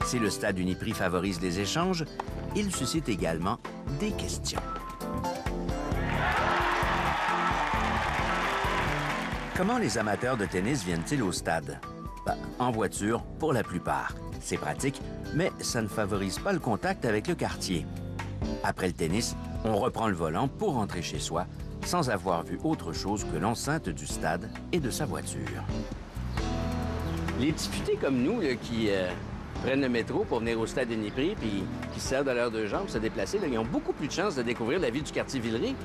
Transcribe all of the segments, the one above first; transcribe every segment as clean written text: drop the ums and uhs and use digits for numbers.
Si le stade Uniprix favorise les échanges, il suscite également des questions. Comment les amateurs de tennis viennent-ils au stade? En voiture, pour la plupart. C'est pratique, mais ça ne favorise pas le contact avec le quartier. Après le tennis, on reprend le volant pour rentrer chez soi, sans avoir vu autre chose que l'enceinte du stade et de sa voiture. Les petits futés comme nous, là, qui prennent le métro pour venir au stade Uniprix puis qui servent à leurs deux jambes pour se déplacer, là, ils ont beaucoup plus de chances de découvrir la vie du quartier Villeray.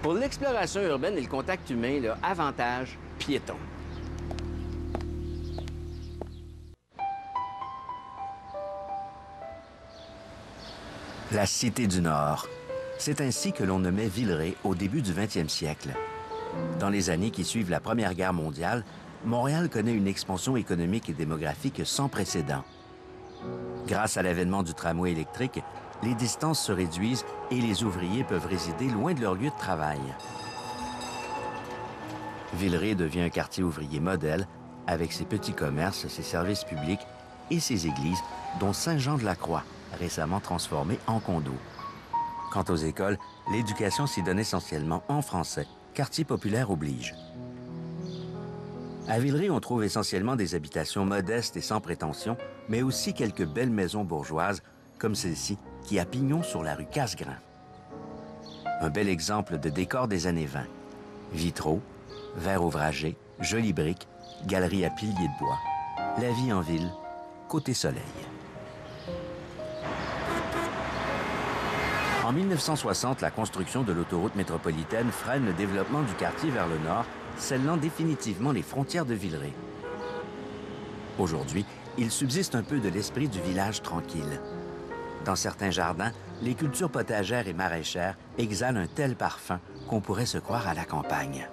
Pour l'exploration urbaine et le contact humain, là, avantage piéton. La Cité du Nord. C'est ainsi que l'on nommait Villeray au début du 20e siècle. Dans les années qui suivent la Première Guerre mondiale, Montréal connaît une expansion économique et démographique sans précédent. Grâce à l'avènement du tramway électrique, les distances se réduisent et les ouvriers peuvent résider loin de leur lieu de travail. Villeray devient un quartier ouvrier modèle avec ses petits commerces, ses services publics et ses églises, dont Saint-Jean-de-la-Croix, récemment transformée en condo. Quant aux écoles, l'éducation s'y donne essentiellement en français, quartier populaire oblige. À Villeray, on trouve essentiellement des habitations modestes et sans prétention, mais aussi quelques belles maisons bourgeoises, comme celle-ci, qui a pignon sur la rue Casgrain. Un bel exemple de décor des années 20. Vitraux, verres ouvragés, jolies briques, galeries à piliers de bois. La vie en ville, côté soleil. En 1960, la construction de l'autoroute métropolitaine freine le développement du quartier vers le nord, scellant définitivement les frontières de Villeray. Aujourd'hui, il subsiste un peu de l'esprit du village tranquille. Dans certains jardins, les cultures potagères et maraîchères exhalent un tel parfum qu'on pourrait se croire à la campagne.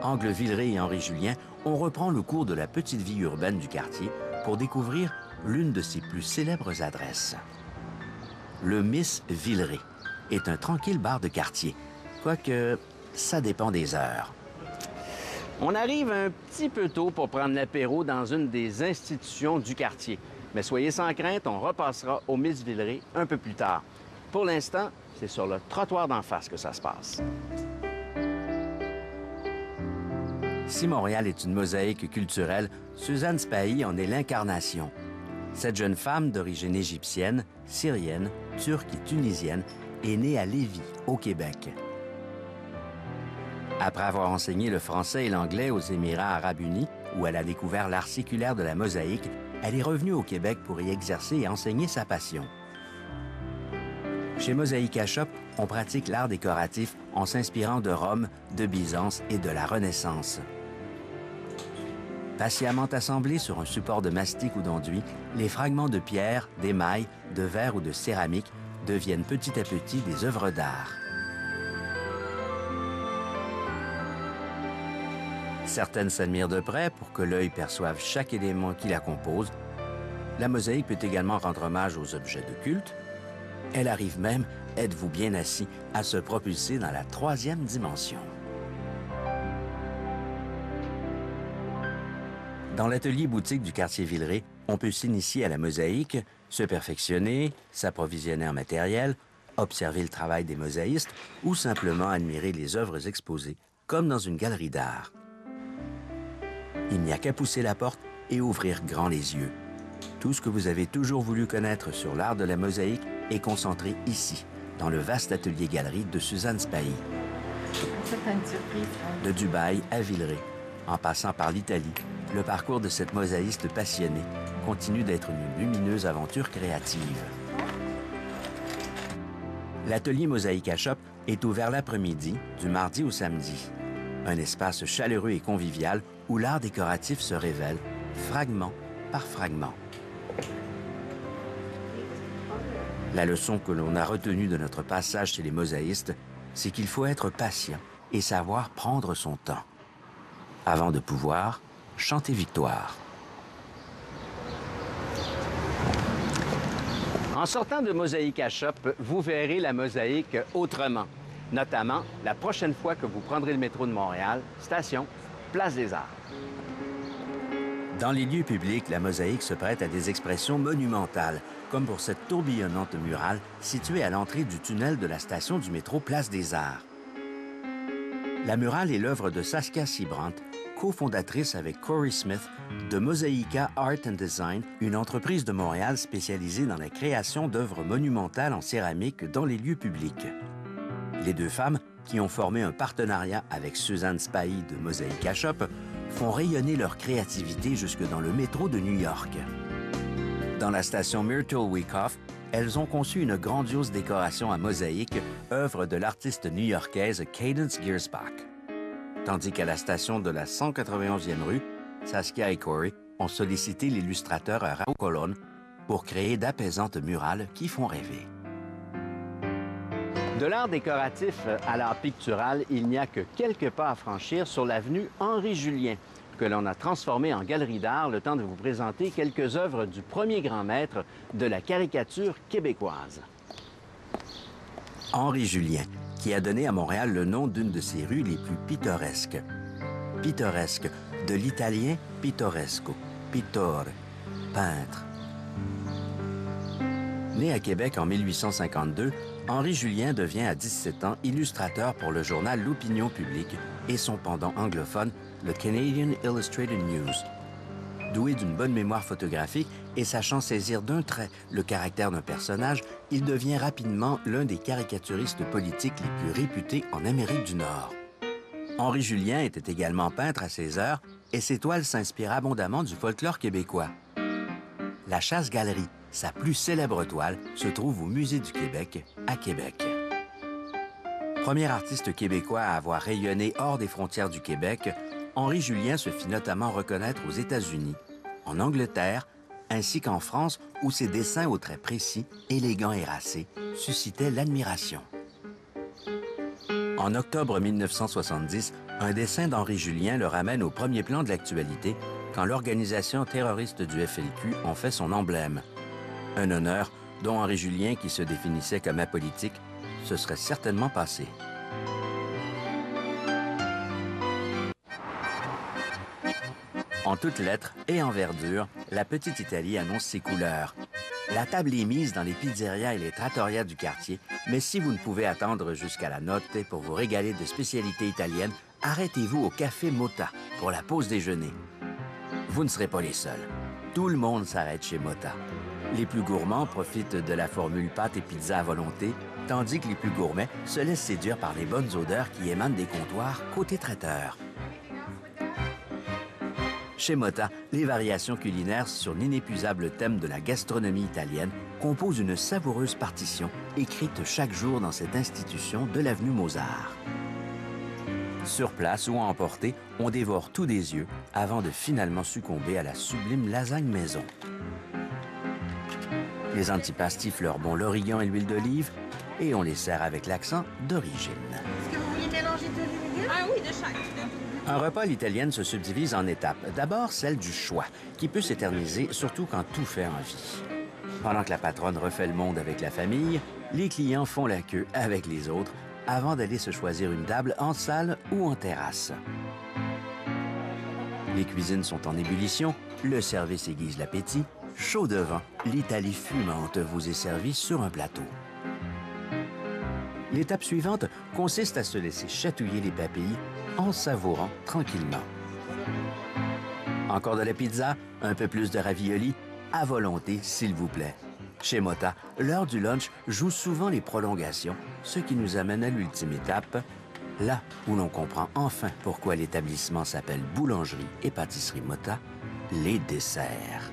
Angle Villeray et Henri-Julien, on reprend le cours de la petite vie urbaine du quartier pour découvrir l'une de ses plus célèbres adresses. Le Miss Villeray est un tranquille bar de quartier, quoique ça dépend des heures. On arrive un petit peu tôt pour prendre l'apéro dans une des institutions du quartier. Mais soyez sans crainte, on repassera au Miss Villeray un peu plus tard. Pour l'instant, c'est sur le trottoir d'en face que ça se passe. Si Montréal est une mosaïque culturelle, Suzanne Spahi en est l'incarnation. Cette jeune femme d'origine égyptienne, syrienne, turque et tunisienne est née à Lévis, au Québec. Après avoir enseigné le français et l'anglais aux Émirats arabes unis, où elle a découvert l'art séculaire de la mosaïque, elle est revenue au Québec pour y exercer et enseigner sa passion. Chez Mosaïca Shop, on pratique l'art décoratif en s'inspirant de Rome, de Byzance et de la Renaissance. Patiemment assemblés sur un support de mastic ou d'enduit, les fragments de pierre, d'émail, de verre ou de céramique deviennent petit à petit des œuvres d'art. Certaines s'admirent de près pour que l'œil perçoive chaque élément qui la compose. La mosaïque peut également rendre hommage aux objets de culte. Elle arrive même, êtes-vous bien assis, à se propulser dans la 3e dimension. Dans l'atelier boutique du quartier Villeray, on peut s'initier à la mosaïque, se perfectionner, s'approvisionner en matériel, observer le travail des mosaïstes ou simplement admirer les œuvres exposées, comme dans une galerie d'art. Il n'y a qu'à pousser la porte et ouvrir grand les yeux. Tout ce que vous avez toujours voulu connaître sur l'art de la mosaïque est concentré ici, dans le vaste atelier-galerie de Suzanne Spahi. De Dubaï à Villeray, en passant par l'Italie, le parcours de cette mosaïste passionnée continue d'être une lumineuse aventure créative. L'atelier Mosaïca Shop est ouvert l'après-midi, du mardi au samedi. Un espace chaleureux et convivial où l'art décoratif se révèle, fragment par fragment. La leçon que l'on a retenue de notre passage chez les mosaïstes, c'est qu'il faut être patient et savoir prendre son temps, avant de pouvoir chanter victoire. En sortant de Mosaïca Shop, vous verrez la mosaïque autrement. Notamment, la prochaine fois que vous prendrez le métro de Montréal, station Place des Arts. Dans les lieux publics, la mosaïque se prête à des expressions monumentales, comme pour cette tourbillonnante murale située à l'entrée du tunnel de la station du métro Place des Arts. La murale est l'œuvre de Saskia Siebrand, cofondatrice avec Corey Smith de Mosaica Art and Design, une entreprise de Montréal spécialisée dans la création d'œuvres monumentales en céramique dans les lieux publics. Les deux femmes, qui ont formé un partenariat avec Suzanne Spahis de Mosaica Shop, font rayonner leur créativité jusque dans le métro de New York. Dans la station Myrtle Wyckoff, elles ont conçu une grandiose décoration à mosaïque, œuvre de l'artiste new-yorkaise Cadence Giersbach. Tandis qu'à la station de la 191e rue, Saskia et Corey ont sollicité l'illustrateur Raúl Colón pour créer d'apaisantes murales qui font rêver. De l'art décoratif à l'art pictural, il n'y a que quelques pas à franchir sur l'avenue Henri-Julien, que l'on a transformé en galerie d'art, le temps de vous présenter quelques œuvres du premier grand maître de la caricature québécoise. Henri Julien, qui a donné à Montréal le nom d'une de ses rues les plus pittoresques. Pittoresque, de l'italien pittoresco, pittore, peintre. Né à Québec en 1852, Henri Julien devient à 17 ans illustrateur pour le journal L'Opinion publique et son pendant anglophone, le Canadian Illustrated News. Doué d'une bonne mémoire photographique et sachant saisir d'un trait le caractère d'un personnage, il devient rapidement l'un des caricaturistes politiques les plus réputés en Amérique du Nord. Henri Julien était également peintre à ses heures et ses toiles s'inspirent abondamment du folklore québécois. La Chasse-Galerie, sa plus célèbre toile, se trouve au Musée du Québec, à Québec. Premier artiste québécois à avoir rayonné hors des frontières du Québec, Henri Julien se fit notamment reconnaître aux États-Unis, en Angleterre, ainsi qu'en France, où ses dessins aux traits précis, élégants et racés suscitaient l'admiration. En octobre 1970, un dessin d'Henri Julien le ramène au premier plan de l'actualité quand l'organisation terroriste du FLQ en fait son emblème. Un honneur dont Henri Julien, qui se définissait comme apolitique, se serait certainement passé. En toutes lettres et en verdure, la petite Italie annonce ses couleurs. La table est mise dans les pizzerias et les trattorias du quartier, mais si vous ne pouvez attendre jusqu'à la notte pour vous régaler de spécialités italiennes, arrêtez-vous au Café Motta pour la pause déjeuner. Vous ne serez pas les seuls. Tout le monde s'arrête chez Motta. Les plus gourmands profitent de la formule pâte et pizza à volonté, tandis que les plus gourmets se laissent séduire par les bonnes odeurs qui émanent des comptoirs côté traiteur. Chez Motta, les variations culinaires sur l'inépuisable thème de la gastronomie italienne composent une savoureuse partition écrite chaque jour dans cette institution de l'avenue Mozart. Sur place ou à emporter, on dévore tout des yeux avant de finalement succomber à la sublime lasagne maison. Les antipasti fleurent bon l'origan et l'huile d'olive et on les sert avec l'accent d'origine. Est-ce que vous voulez mélanger tous les légumes? Ah oui, de chaque. Un repas à l'italienne se subdivise en étapes. D'abord, celle du choix, qui peut s'éterniser, surtout quand tout fait envie. Pendant que la patronne refait le monde avec la famille, les clients font la queue avec les autres avant d'aller se choisir une table en salle ou en terrasse. Les cuisines sont en ébullition, le service aiguise l'appétit. Chaud devant, l'Italie fumante vous est servie sur un plateau. L'étape suivante consiste à se laisser chatouiller les papilles en savourant tranquillement. Encore de la pizza, un peu plus de ravioli, à volonté, s'il vous plaît. Chez Motta, l'heure du lunch joue souvent les prolongations, ce qui nous amène à l'ultime étape, là où l'on comprend enfin pourquoi l'établissement s'appelle Boulangerie et Pâtisserie Motta, les desserts.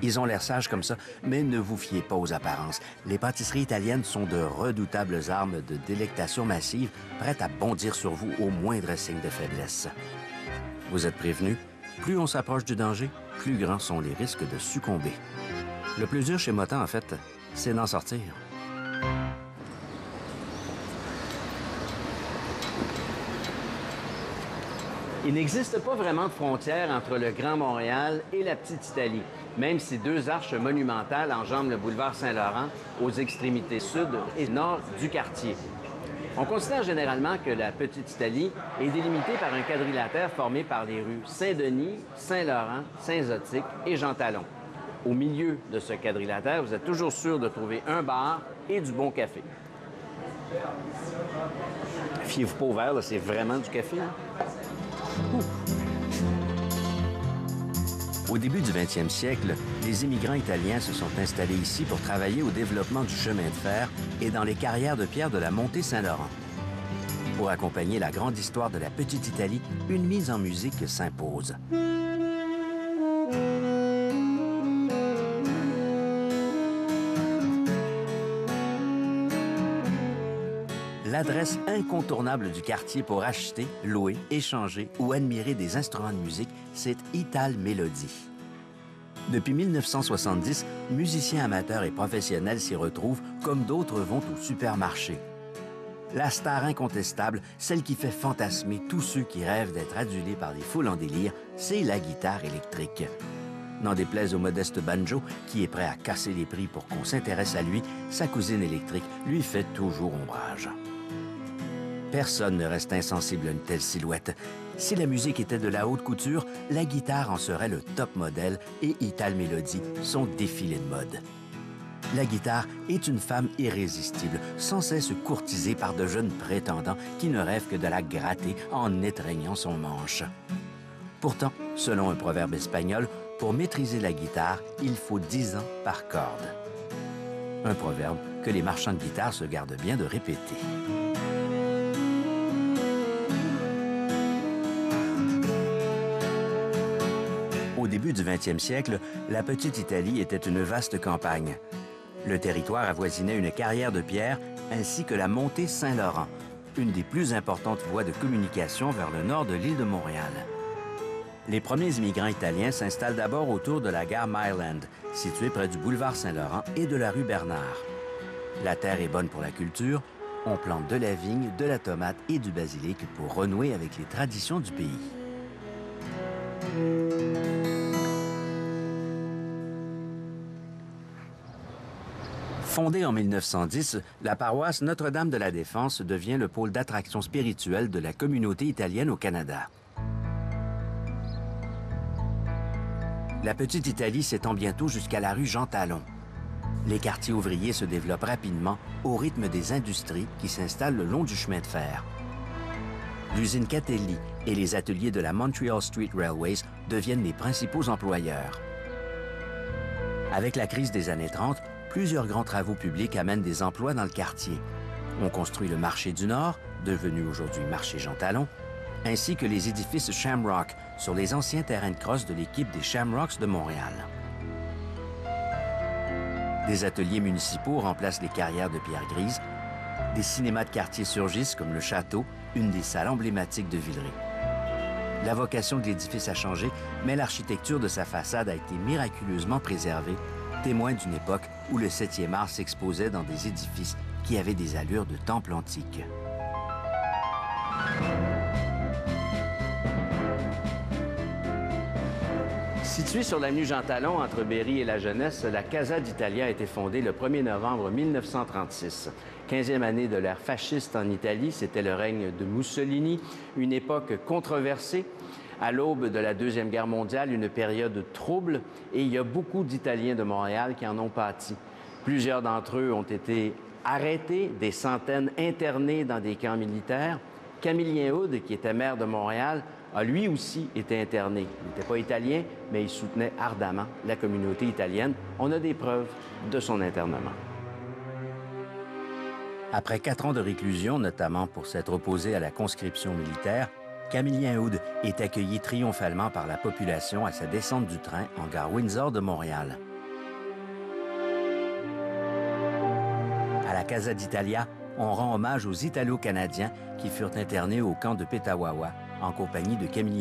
Ils ont l'air sages comme ça, mais ne vous fiez pas aux apparences. Les pâtisseries italiennes sont de redoutables armes de délectation massive, prêtes à bondir sur vous au moindre signe de faiblesse. Vous êtes prévenus, plus on s'approche du danger, plus grands sont les risques de succomber. Le plus dur chez Motta, en fait, c'est d'en sortir. Il n'existe pas vraiment de frontière entre le Grand Montréal et la Petite Italie, même si deux arches monumentales enjambent le boulevard Saint-Laurent aux extrémités sud et nord du quartier. On considère généralement que la Petite Italie est délimitée par un quadrilatère formé par les rues Saint-Denis, Saint-Laurent, Saint-Zotique et Jean Talon. Au milieu de ce quadrilatère, vous êtes toujours sûr de trouver un bar et du bon café. Fiez-vous pas au verre, c'est vraiment du café. Hein? Au début du 20e siècle, les immigrants italiens se sont installés ici pour travailler au développement du chemin de fer et dans les carrières de pierre de la montée Saint-Laurent. Pour accompagner la grande histoire de la Petite Italie, une mise en musique s'impose. L'adresse incontournable du quartier pour acheter, louer, échanger ou admirer des instruments de musique, c'est Ital Melody. Depuis 1970, musiciens amateurs et professionnels s'y retrouvent comme d'autres vont au supermarché. La star incontestable, celle qui fait fantasmer tous ceux qui rêvent d'être adulés par des foules en délire, c'est la guitare électrique. N'en déplaise au modeste banjo, qui est prêt à casser les prix pour qu'on s'intéresse à lui, sa cousine électrique lui fait toujours ombrage. Personne ne reste insensible à une telle silhouette. Si la musique était de la haute couture, la guitare en serait le top modèle et Ital Melody, son défilé de mode. La guitare est une femme irrésistible, sans cesse courtisée par de jeunes prétendants qui ne rêvent que de la gratter en étreignant son manche. Pourtant, selon un proverbe espagnol, pour maîtriser la guitare, il faut 10 ans par corde. Un proverbe que les marchands de guitare se gardent bien de répéter. Au début du 20e siècle, la Petite Italie était une vaste campagne. Le territoire avoisinait une carrière de pierre ainsi que la montée Saint-Laurent, une des plus importantes voies de communication vers le nord de l'île de Montréal. Les premiers immigrants italiens s'installent d'abord autour de la gare Myland, située près du boulevard Saint-Laurent et de la rue Bernard. La terre est bonne pour la culture, on plante de la vigne, de la tomate et du basilic pour renouer avec les traditions du pays. Fondée en 1910, la paroisse Notre-Dame de la Défense devient le pôle d'attraction spirituelle de la communauté italienne au Canada. La Petite Italie s'étend bientôt jusqu'à la rue Jean Talon. Les quartiers ouvriers se développent rapidement au rythme des industries qui s'installent le long du chemin de fer. L'usine Catelli et les ateliers de la Montreal Street Railways deviennent les principaux employeurs. Avec la crise des années 30, plusieurs grands travaux publics amènent des emplois dans le quartier. On construit le marché du Nord, devenu aujourd'hui marché Jean Talon, ainsi que les édifices Shamrock sur les anciens terrains de crosse de l'équipe des Shamrocks de Montréal. Des ateliers municipaux remplacent les carrières de pierre grise. Des cinémas de quartier surgissent comme le Château, une des salles emblématiques de Villeray. La vocation de l'édifice a changé, mais l'architecture de sa façade a été miraculeusement préservée, témoin d'une époque où le 7e art s'exposait dans des édifices qui avaient des allures de temple antique. Située sur l'avenue Jean Talon, entre Berry et la Jeunesse, la Casa d'Italia a été fondée le 1er novembre 1936. 15e année de l'ère fasciste en Italie, c'était le règne de Mussolini, une époque controversée. À l'aube de la Deuxième Guerre mondiale, une période trouble, et il y a beaucoup d'Italiens de Montréal qui en ont pâti. Plusieurs d'entre eux ont été arrêtés, des centaines internés dans des camps militaires. Camillien Hood, qui était maire de Montréal, a lui aussi été interné. Il n'était pas italien, mais il soutenait ardemment la communauté italienne. On a des preuves de son internement. Après 4 ans de réclusion, notamment pour s'être opposé à la conscription militaire, Camillien Hood est accueilli triomphalement par la population à sa descente du train en gare Windsor de Montréal. À la Casa d'Italia, on rend hommage aux Italo-Canadiens qui furent internés au camp de Petawawa en compagnie de Camillien